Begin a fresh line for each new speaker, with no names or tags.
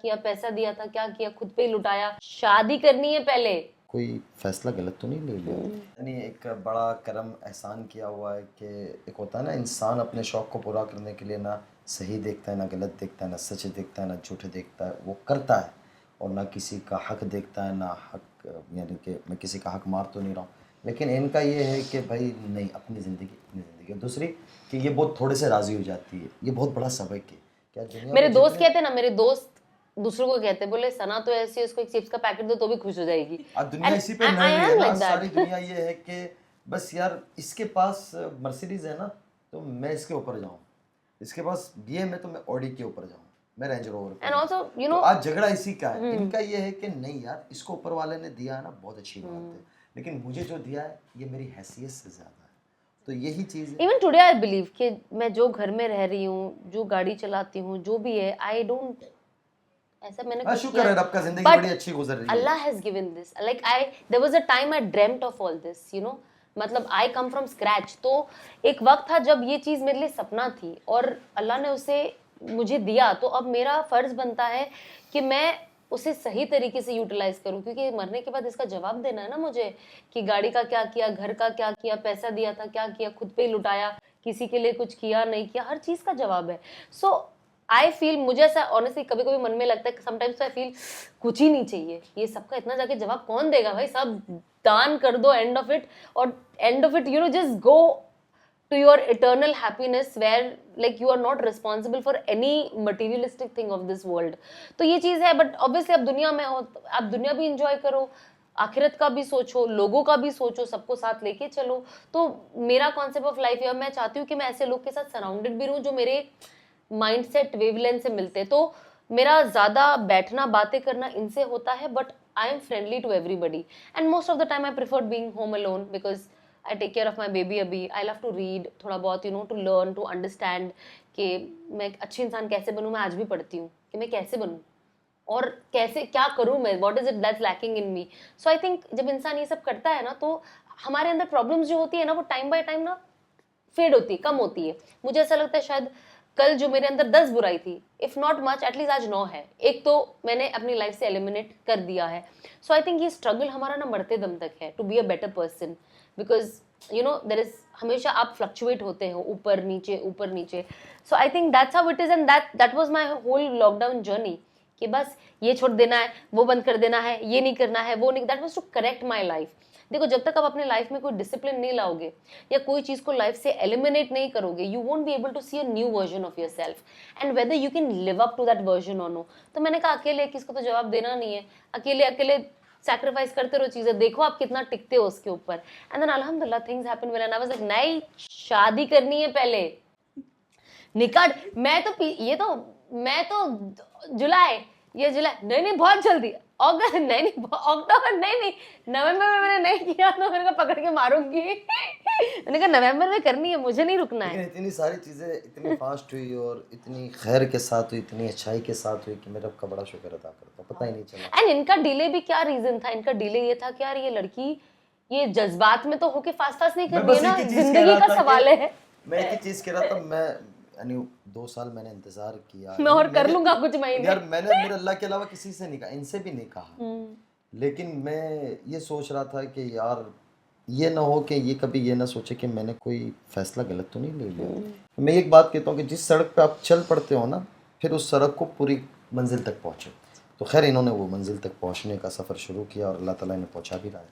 किया, पैसा दिया था क्या किया, खुद पे ही लुटाया। शादी करनी है पहले।
कोई फैसला गलत तो नहीं ले लिया। यानी एक बड़ा करम एहसान किया हुआ है कि एक होता है ना, इंसान अपने शौक़ को पूरा करने के लिए ना सही देखता है, ना गलत देखता है, ना सच देखता है, ना झूठ देखता है, वो करता है और ना किसी का हक देखता है ना हक, यानी कि मैं किसी का हक मार तो नहीं रहा हूँ, लेकिन इनका ये है कि भाई नहीं, अपनी ज़िंदगी। दूसरी कि ये बहुत थोड़े से राज़ी हो जाती है, ये बहुत बड़ा सबक है। क्या दुनिया
मेरे
में
दोस्त कहते हैं ना, मेरे दोस्त दूसरों को कहते हैं, बोले सना तो ऐसी है, उसको एक चिप्स का पैकेट दो तो भी खुश हो जाएगी।
दुनिया इसी पे नड़
आई
रही है
एम
ना,
लाइक
सारी
दैट।
दुनिया ये है कि बस यार इसके पास मर्सिडीज है ना तो मैं इसके ऊपर जाऊं, इसके पास BM है तो मैं ऑडी के ऊपर जाऊं, मैं रेंज रोवर पे
एंड
जाऊं।
आल्सो यू
तो
नो,
आज झगड़ा इसी का है। इनका ये है कि नहीं यार, इसको ऊपर वाले ने दिया है ना, बहुत अच्छी बात है, लेकिन मुझे जो दिया है ये मेरी हैसियत से ज्यादा है। तो यही चीज है।
इवन टुडे आई बिलीव कि मैं जो घर में रह रही हूँ, जो गाड़ी चलाती हूँ, जो भी है, आई डोंट, ऐसा मैंने कुछ
शुक्र
किया,
है रब का, जिंदगी
बट
बड़ी अच्छी गुजर रही है।
Allah has given this, like I, there was a time I dreamt of all this, you know, मतलब I come from scratch। तो एक वक्त था जब ये चीज़ मेरे लिए सपना थी और अल्लाह ने उसे मुझे दिया, तो अब मेरा फर्ज बनता है कि मैं उसे सही तरीके से यूटिलाइज करूं, क्योंकि मरने के बाद इसका जवाब देना है ना मुझे, कि गाड़ी का क्या किया, घर का क्या किया, पैसा दिया था क्या किया, खुद पे ही लुटाया, किसी के लिए कुछ किया नहीं किया, हर चीज़ का जवाब है। सो आई फील, मुझे ऐसा ऑनेस्टली कभी कभी मन में लगता है, समटाइम्स आई फील कुछ ही नहीं चाहिए, ये सबका इतना जाके जवाब कौन देगा भाई, सब दान कर दो, एंड ऑफ इट, और end of it you know just go to your eternal happiness where like you are not responsible for any materialistic thing of this world। तो ये चीज है, बट ऑब्वियसली अब दुनिया में हो, आप दुनिया भी इंजॉय करो, आखिरत का भी सोचो, लोगों का भी सोचो, सबको साथ लेके चलो। तो मेरा कॉन्सेप्ट ऑफ लाइफ है, मैं चाहती हूँ कि मैं ऐसे लोग के साथ सराउंडेड भी रहूँ जो मेरे माइंडसेट वेवलेंथ से मिलते। तो मेरा ज्यादा बैठना बातें करना इनसे होता है, but I am friendly to everybody and most of the time I prefer being home alone because I take care of my baby अभी। I love to read थोड़ा बहुत, you know, to learn, to understand कि मैं एक अच्छी इंसान कैसे बनूँ। मैं आज भी पढ़ती हूँ कि मैं कैसे बनूँ और कैसे क्या करूँ मैं, what is it that's lacking in me। So I think जब इंसान ये सब करता है ना, तो हमारे अंदर प्रॉब्लम्स जो होती है ना, वो टाइम बाय टाइम ना फेड होती है, कम होती है। मुझे ऐसा लगता है शायद कल जो मेरे अंदर 10 बुराई थी, इफ नॉट मच एटलीस्ट आज 9 है, एक तो मैंने अपनी लाइफ से एलिमिनेट कर दिया है। सो आई थिंक ये स्ट्रगल हमारा ना मरते दम तक है, to be a better person, because you know there is, हमेशा आप फ्लक्चुएट होते हो, ऊपर नीचे ऊपर नीचे। So I think that's how it is, and that was my whole lockdown journey, कि बस ये छोड़ देना है, वो बंद कर देना है, ये नहीं करना है, वो नहीं, that was to correct my life. देखो, जब तक आप अपने लाइफ में कोई डिसिप्लिन नहीं लाओगे या कोई चीज को लाइफ से एलिमिनेट नहीं करोगे, you won't be able to see a new version of yourself and whether you can live up to that version और नो। तो मैंने कहा अकेले किसको तो जवाब देना नहीं है, अकेले अकेले सैक्रिफाइस करते रहो चीजें, देखो आप कितना टिकते हो उसके ऊपर। एंड देन अल्हम्दुलिल्लाह things happen when I was like, नहीं शादी करनी है पहले, निकाह। मैं तो जुलाई, ये जुलाई नहीं नहीं बहुत जल्दी, अगस्त नहीं नहीं, अक्टूबर नहीं नहीं, नवंबर में मैंने नहीं किया तो मेरे को पकड़ के मारूंगी। मैंने कहा नवंबर में करनी है, मुझे नहीं रुकना है।
लेकिन इतनी सारी चीजें इतनी फास्ट हुई और इतनी खैर के साथ हुई, इतनी अच्छाई के साथ हुई कि मैं रब का बड़ा शुक्र अदा करता हूँ, पता ही नहीं चला।
एंड इनका डिले भी क्या रीजन था, इनका डिले ये था कि यार ये लड़की ये जज्बात में तो होके फास्ट फास्ट नहीं कर रही है ना, जिंदगी का सवाल है।
मैं एक ही चीज कह रहा था, मैं यानी 2 साल मैंने इंतजार किया,
मैं और कर लूंगा कुछ महीने
यार मैंने मेरे अल्लाह के अलावा किसी से नहीं कहा, इनसे भी नहीं कहा, लेकिन मैं ये सोच रहा था कि यार ये ना हो कि ये कभी ये ना सोचे कि मैंने कोई फैसला गलत तो नहीं ले लिया। मैं एक बात कहता हूँ कि जिस सड़क पे आप चल पड़ते हो ना, फिर उस सड़क को पूरी मंजिल तक पहुँचो। तो खैर इन्होंने वो मंजिल तक पहुँचने का सफ़र शुरू किया और अल्लाह ताला ने पहुँचा भी रहा है।